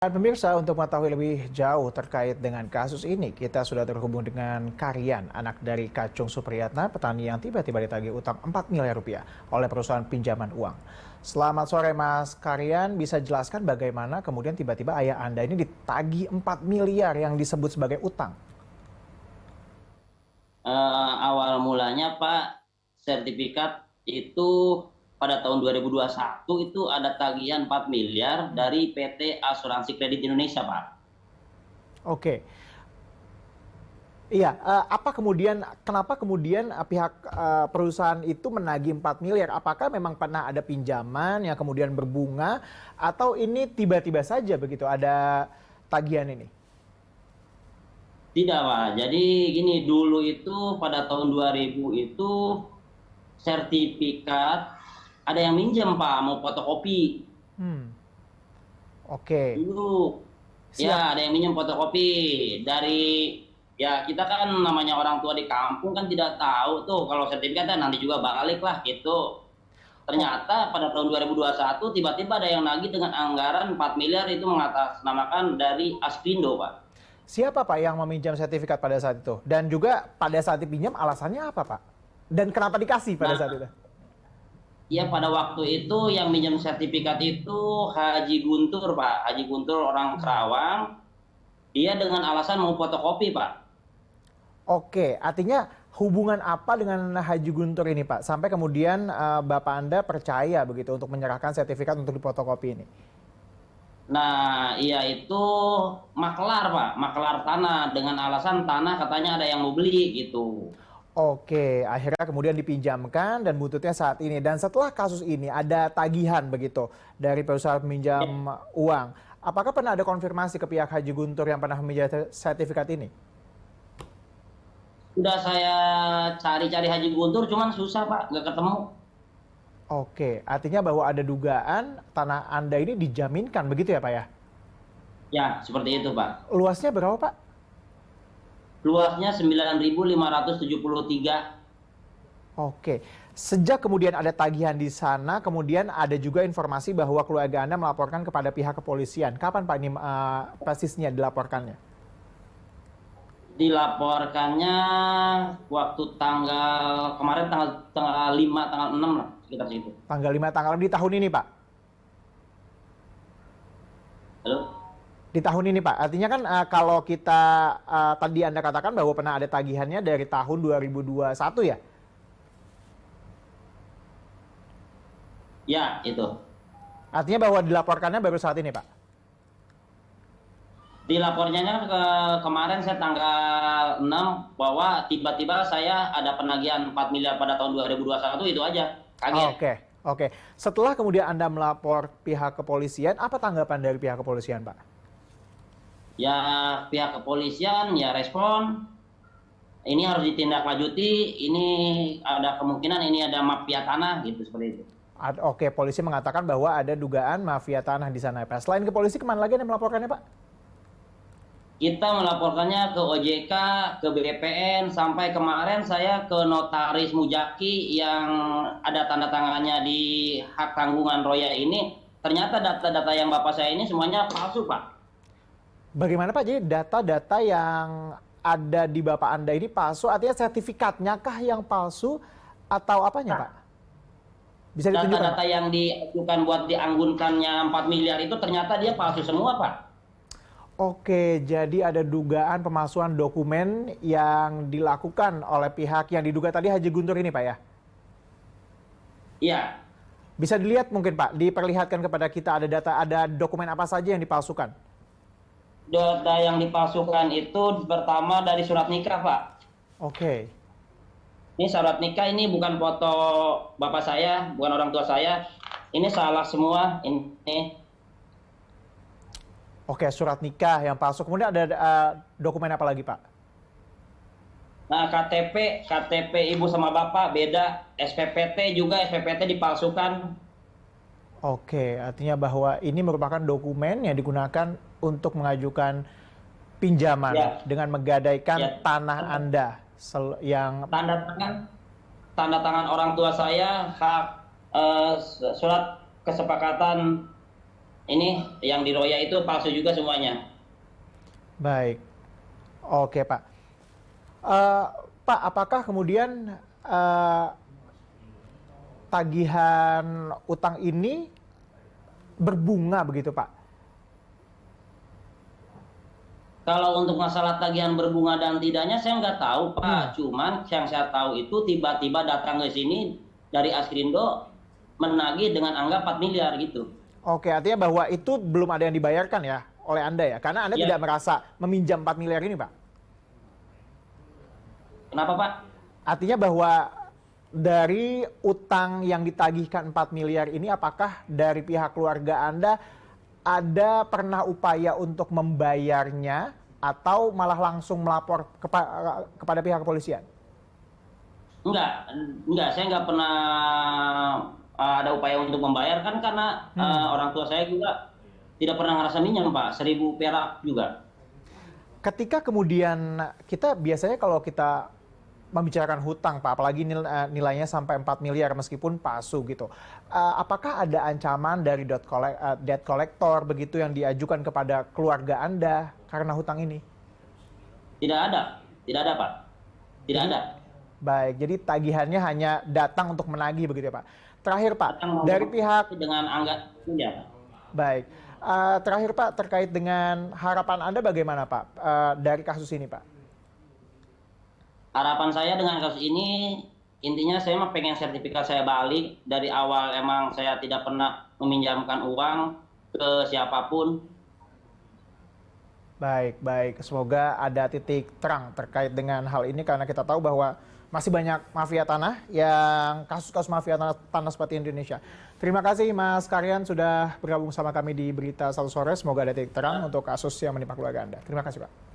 Dan pemirsa, untuk mengetahui lebih jauh terkait dengan kasus ini, kita sudah terhubung dengan Karian, anak dari Kacung Supriyatna, petani yang tiba-tiba ditagih utang 4 miliar rupiah oleh perusahaan pinjaman uang. Selamat sore Mas Karian, bisa jelaskan bagaimana kemudian tiba-tiba ayah Anda ini ditagih 4 miliar yang disebut sebagai utang? Awal mulanya Pak, sertifikat itu pada tahun 2021 itu ada tagihan 4 miliar dari PT Asuransi Kredit Indonesia, Pak. Oke, iya, kenapa kemudian pihak perusahaan itu menagih 4 miliar? Apakah memang pernah ada pinjaman yang kemudian berbunga atau ini tiba-tiba saja begitu ada tagihan ini? Tidak, Pak. Jadi gini, dulu itu pada tahun 2000 itu sertifikat ada yang minjem, Pak, mau fotokopi. Hmm, oke, Dulu siap. ya ada yang minjem fotokopi dari, ya kita kan namanya orang tua di kampung kan tidak tahu tuh kalau sertifikat kan nanti juga balik lah gitu. Oh, Ternyata pada tahun 2021 tiba-tiba ada yang nagih dengan anggaran 4 miliar itu mengatasnamakan dari Aspindo, Pak. siapa Pak yang meminjam sertifikat pada saat itu? Dan juga pada saat dipinjam alasannya apa Pak? Dan kenapa dikasih pada saat Nah, itu? ya pada waktu itu yang minjem sertifikat itu Haji Guntur, Pak. Haji Guntur orang Hmm. Kerawang. Dia dengan alasan mau fotokopi, Pak. Oke, artinya hubungan apa dengan Haji Guntur ini Pak? Sampai kemudian Bapak Anda percaya begitu untuk menyerahkan sertifikat untuk dipotokopi ini? Nah, iya itu maklar, Pak. Maklar tanah dengan alasan tanah katanya ada yang mau beli gitu. Oke, akhirnya kemudian dipinjamkan dan buntutnya saat ini. Dan setelah kasus ini ada tagihan begitu dari perusahaan peminjam uang. Apakah pernah ada konfirmasi ke pihak Haji Guntur yang pernah meminjam sertifikat ini? Udah saya cari-cari Haji Guntur, cuman susah, Pak, nggak ketemu. Oke, artinya bahwa ada dugaan tanah Anda ini dijaminkan begitu ya Pak ya? Ya, seperti itu, Pak. Luasnya berapa Pak? Luasnya 9.573. Oke, sejak kemudian ada tagihan di sana, kemudian ada juga informasi bahwa keluarga Anda melaporkan kepada pihak kepolisian. Kapan Pak ini persisnya dilaporkannya? Dilaporkannya waktu tanggal kemarin tanggal tanggal 5 tanggal 6 lah sekitar situ. Tanggal 5 tanggal di tahun ini Pak? Halo? Di tahun ini Pak, artinya kan kalau kita tadi Anda katakan bahwa pernah ada tagihannya dari tahun 2021 ya? Ya, itu. Artinya bahwa dilaporkannya baru saat ini Pak? Dilapornya ke kemarin saya tanggal 6 bahwa tiba-tiba saya ada penagihan 4 miliar pada tahun 2021 itu aja. Kaget. Oke, oke. Setelah kemudian Anda melapor pihak kepolisian, apa tanggapan dari pihak kepolisian Pak? Ya pihak kepolisian ya respon ini harus ditindaklanjuti, ini ada kemungkinan ini ada mafia tanah gitu seperti itu. Oke, polisi mengatakan bahwa ada dugaan mafia tanah di sana Pak. Selain ke polisi, kemana lagi Anda melaporkannya Pak? Kita melaporkannya ke OJK, ke BPN, sampai kemarin saya ke Notaris Mujaki yang ada tanda tangannya di hak tanggungan Roya ini. Ternyata data-data yang Bapak saya ini semuanya palsu, Pak. Bagaimana Pak? Jadi data-data yang ada di Bapak Anda ini palsu, artinya sertifikatnya kah yang palsu atau apanya Pak? Bisa ditunjukkan Pak? Data-data yang diajukan buat dianggunkannya 4 miliar itu ternyata dia palsu semua, Pak. Oke, jadi ada dugaan pemalsuan dokumen yang dilakukan oleh pihak yang diduga tadi Haji Guntur ini Pak ya? Iya, Bisa dilihat mungkin Pak, diperlihatkan kepada kita ada data, ada dokumen apa saja yang dipalsukan? data yang dipalsukan itu pertama dari surat nikah, Pak. Oke. Ini surat nikah ini bukan foto bapak saya, bukan orang tua saya. Ini salah semua. Ini. Oke, surat nikah yang palsu. Kemudian ada dokumen apa lagi, Pak? Nah, KTP ibu sama bapak beda. SPPT juga, SPPT dipalsukan. Oke, artinya bahwa ini merupakan dokumen yang digunakan untuk mengajukan pinjaman Ya, dengan menggadaikan ya. tanah Anda yang Tanda tangan, tanda tangan orang tua saya, hak surat kesepakatan ini yang di Roya itu palsu juga semuanya. Baik, oke Pak. Eh, Pak, apakah kemudian tagihan utang ini berbunga begitu Pak? Kalau untuk masalah tagihan berbunga dan tidaknya saya nggak tahu Pak. Cuman yang saya tahu itu tiba-tiba datang ke sini dari Askrindo menagih dengan angka 4 miliar gitu. Oke, artinya bahwa itu belum ada yang dibayarkan ya oleh Anda ya? Karena Anda Ya. tidak merasa meminjam 4 miliar ini Pak? Kenapa Pak? Artinya bahwa dari utang yang ditagihkan 4 miliar ini apakah dari pihak keluarga Anda ada pernah upaya untuk membayarnya atau malah langsung melapor kepada pihak kepolisian? Enggak, saya nggak pernah ada upaya untuk membayar kan karena orang tua saya juga tidak pernah ngerasa minjem Pak, 1.000 perak juga. Ketika kemudian kita biasanya kalau kita membicarakan hutang Pak, apalagi nilainya sampai 4 miliar meskipun palsu gitu. Apakah ada ancaman dari debt collector begitu yang diajukan kepada keluarga Anda karena hutang ini? Tidak ada Pak, tidak ada. Baik, jadi tagihannya hanya datang untuk menagih begitu ya Pak. Terakhir Pak, Datang dari pihak dengan angka ya. baik. Terakhir Pak, terkait dengan harapan Anda bagaimana Pak dari kasus ini Pak? Harapan saya dengan kasus ini intinya saya mah pengen sertifikat saya balik. Dari awal emang saya tidak pernah meminjamkan uang ke siapapun. Baik, baik. Semoga ada titik terang terkait dengan hal ini karena kita tahu bahwa masih banyak mafia tanah yang kasus-kasus mafia tanah seperti Indonesia. Terima kasih Mas Karyan sudah bergabung sama kami di Berita Satu Sore. Semoga ada titik terang untuk kasus yang menimpa keluarga Anda. Terima kasih Pak.